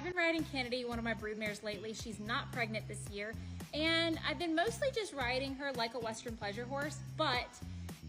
I've been riding Kennedy, one of my brood mares lately. She's not pregnant this year, and I've been mostly just riding her like a Western pleasure horse, but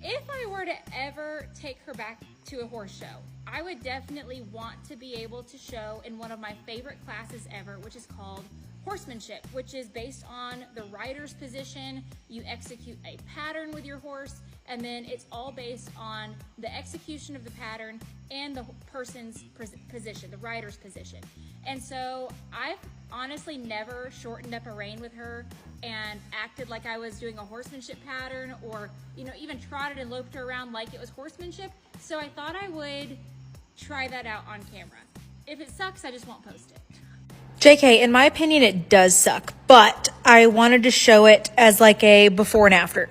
if I were to ever take her back to a horse show, I would definitely want to be able to show in one of my favorite classes ever, which is called horsemanship, which is based on the rider's position. You execute a pattern with your horse, and then it's all based on the execution of the pattern and the person's position, the rider's position. And so I've honestly never shortened up a rein with her and acted like I was doing a horsemanship pattern, or even trotted and loped her around like it was horsemanship. So I thought I would try that out on camera. If it sucks, I just won't post it. JK, in my opinion, it does suck, but I wanted to show it as like a before and after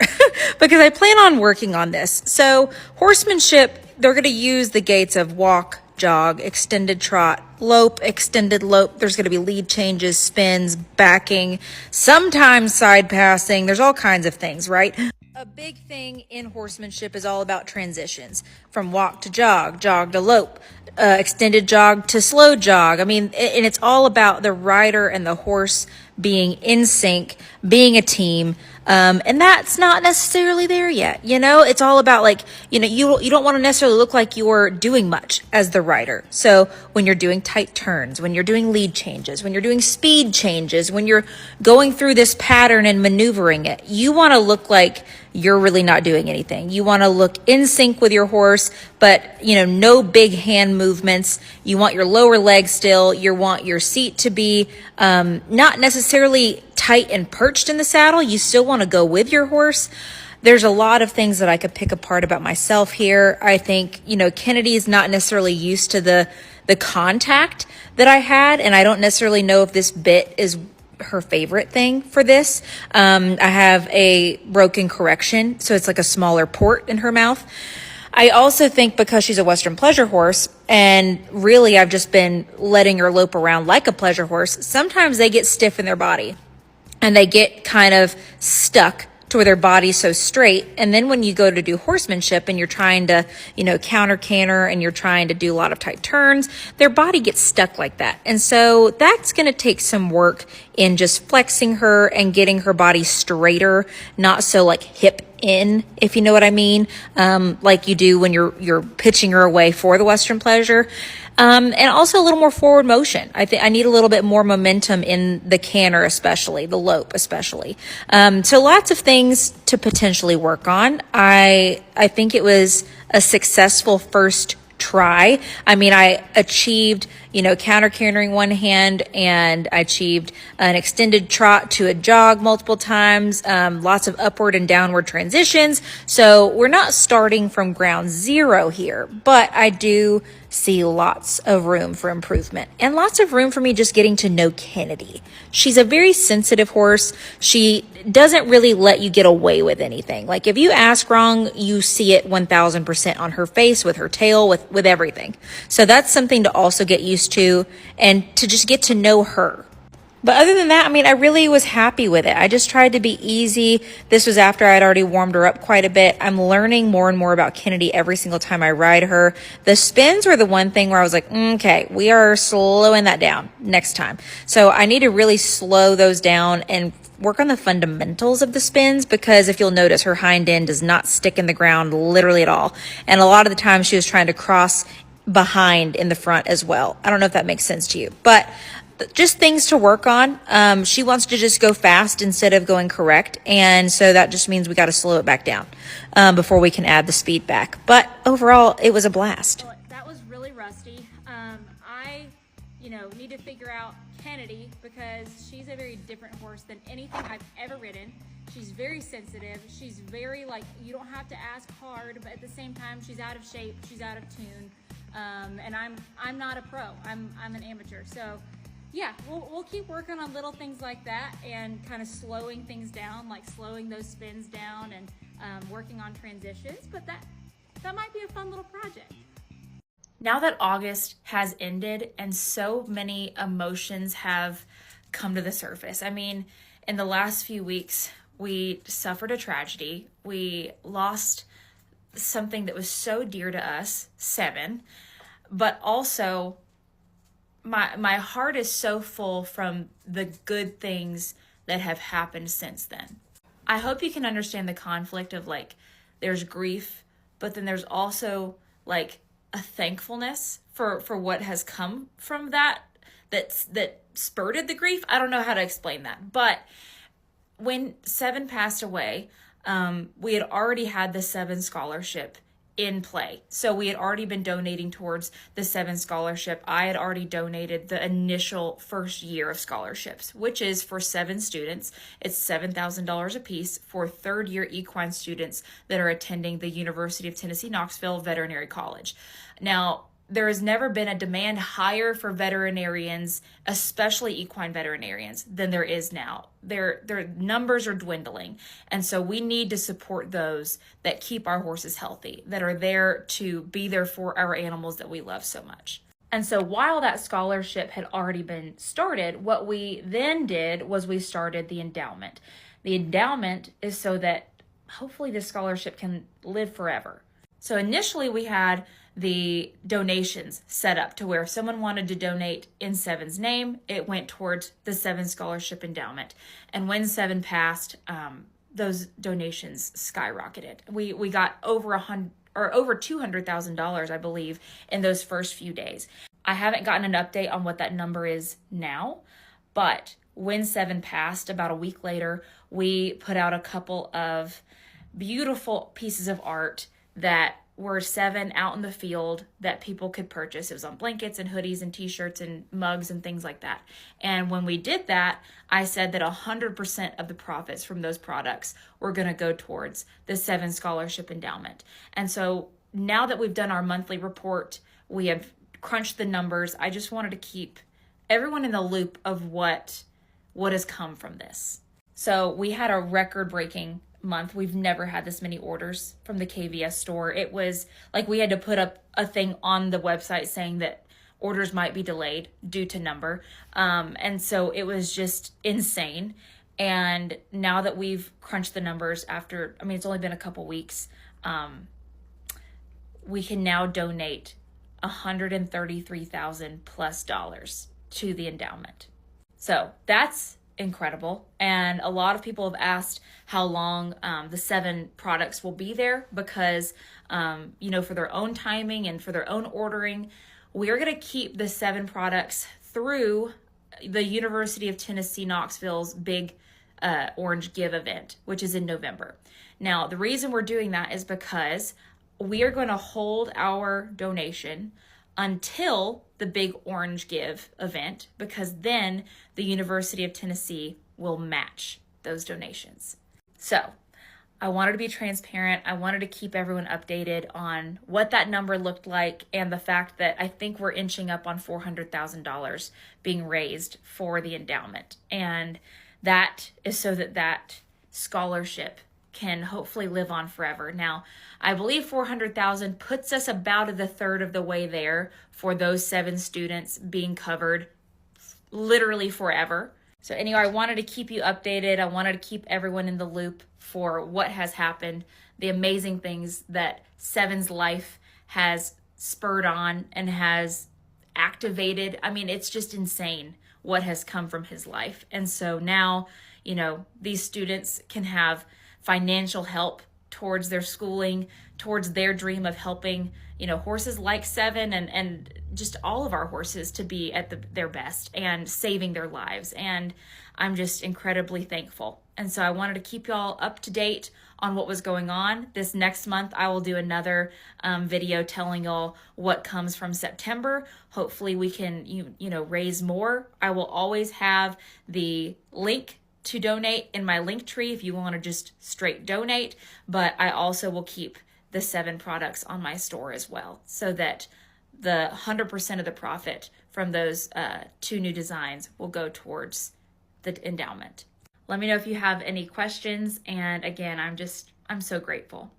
because I plan on working on this. So horsemanship, they're going to use the gaits of walk, jog, extended trot, lope, extended lope. There's going to be lead changes, spins, backing, sometimes side passing. There's all kinds of things, right? A big thing in horsemanship is all about transitions from walk to jog, jog to lope, extended jog to slow jog. I mean, and it's all about the rider and the horse being in sync, being a team. And that's not necessarily there yet. It's all about you don't want to necessarily look like you're doing much as the rider. So when you're doing tight turns, when you're doing lead changes, when you're doing speed changes, when you're going through this pattern and maneuvering it, you want to look like you're really not doing anything. You want to look in sync with your horse, but no big hand movements. You want your lower leg still. You want your seat to be not necessarily tight and perched in the saddle. You still want to go with your horse. There's a lot of things that I could pick apart about myself here. I think, Kennedy is not necessarily used to the contact that I had, and I don't necessarily know if this bit is her favorite thing for this. I have a broken correction, so it's like a smaller port in her mouth. I also think because she's a Western pleasure horse, and really I've just been letting her lope around like a pleasure horse, sometimes they get stiff in their body and they get kind of stuck to where their body's so straight. And then when you go to do horsemanship and you're trying to, counter canter and you're trying to do a lot of tight turns, their body gets stuck like that. And so that's going to take some work in just flexing her and getting her body straighter, not so like hip in, if you know what I mean, like you do when you're pitching her away for the Western pleasure. And also a little more forward motion. I think I need a little bit more momentum in the canter, especially the lope, especially. So lots of things to potentially work on. I think it was a successful first try. I mean, I achieved, counter cantering one hand, and I achieved an extended trot to a jog multiple times, lots of upward and downward transitions. So we're not starting from ground zero here, but I do see lots of room for improvement and lots of room for me just getting to know Kennedy. She's a very sensitive horse. She doesn't really let you get away with anything. Like if you ask wrong, you see it 1000% on her face, with her tail, with everything. So that's something to also get used to and to just get to know her. But other than that, I mean, I really was happy with it. I just tried to be easy. This was after I'd already warmed her up quite a bit. I'm learning more and more about Kennedy every single time I ride her. The spins were the one thing where I was like, okay, we are slowing that down next time. So I need to really slow those down and work on the fundamentals of the spins, because if you'll notice, her hind end does not stick in the ground literally at all. And a lot of the time she was trying to cross behind in the front as well. I don't know if that makes sense to you, but just things to work on. She wants to just go fast instead of going correct. And so that just means we got to slow it back down before we can add the speed back. But overall, it was a blast. Well, that was really rusty. I, need to figure out Kennedy, because she's a very different horse than anything I've ever ridden. She's very sensitive. She's very you don't have to ask hard, but at the same time, she's out of shape. She's out of tune. And I'm not a pro. I'm an amateur. So yeah, we'll keep working on little things like that and kind of slowing things down, like slowing those spins down and working on transitions. But that might be a fun little project. Now that August has ended and so many emotions have come to the surface. I mean, in the last few weeks, we suffered a tragedy. We lost something that was so dear to us, Seven, but also my heart is so full from the good things that have happened since then. I hope you can understand the conflict of like, there's grief, but then there's also like a thankfulness for what has come from that spurred the grief. I don't know how to explain that, but when Seven passed away, we had already had the Seven scholarship in play. So we had already been donating towards the Seven scholarship. I had already donated the initial first year of scholarships, which is for 7 students. It's $7,000 a piece for third year equine students that are attending the University of Tennessee, Knoxville Veterinary College. Now, there has never been a demand higher for veterinarians, especially equine veterinarians, than there is now. Their numbers are dwindling. And so we need to support those that keep our horses healthy, that are there to be there for our animals that we love so much. And so while that scholarship had already been started, what we then did was we started the endowment. The endowment is so that hopefully this scholarship can live forever. So initially we had the donations set up to where if someone wanted to donate in Seven's name, it went towards the Seven Scholarship Endowment. And when Seven passed, those donations skyrocketed. We got over $200,000, I believe, in those first few days. I haven't gotten an update on what that number is now, but when Seven passed, about a week later, we put out a couple of beautiful pieces of art that were Seven out in the field that people could purchase. It was on blankets and hoodies and t-shirts and mugs and things like that. And when we did that, I said that 100% of the profits from those products were going to go towards the Seven Scholarship Endowment. And so now that we've done our monthly report, we have crunched the numbers. I just wanted to keep everyone in the loop of what has come from this. So we had a record-breaking month. We've never had this many orders from the KVS store. It was like we had to put up a thing on the website saying that orders might be delayed due to number. And so it was just insane. And now that we've crunched the numbers after, it's only been a couple weeks, we can now donate $133,000 plus to the endowment. So that's incredible. And a lot of people have asked how long the Seven products will be there because, for their own timing and for their own ordering, we are going to keep the Seven products through the University of Tennessee, Knoxville's big Orange Give event, which is in November. Now, the reason we're doing that is because we are going to hold our donation until the big Orange Give event, because then the University of Tennessee will match those donations. So I wanted to be transparent. I wanted to keep everyone updated on what that number looked like and the fact that I think we're inching up on $400,000 being raised for the endowment. And that is so that scholarship can hopefully live on forever. Now, I believe $400,000 puts us about a third of the way there for those 7 students being covered literally forever. So anyway, I wanted to keep you updated. I wanted to keep everyone in the loop for what has happened, the amazing things that Seven's life has spurred on and has activated. It's just insane what has come from his life. And so now, these students can have financial help towards their schooling, towards their dream of helping, horses like Seven and just all of our horses to be at their best and saving their lives. And I'm just incredibly thankful. And so I wanted to keep y'all up to date on what was going on. This next month, I will do another video telling y'all what comes from September. Hopefully we can, raise more. I will always have the link to donate in my link tree if you want to just straight donate, but I also will keep the 7 products on my store as well, so that the 100% of the profit from those 2 new designs will go towards the endowment. Let me know if you have any questions, and again, I'm so grateful.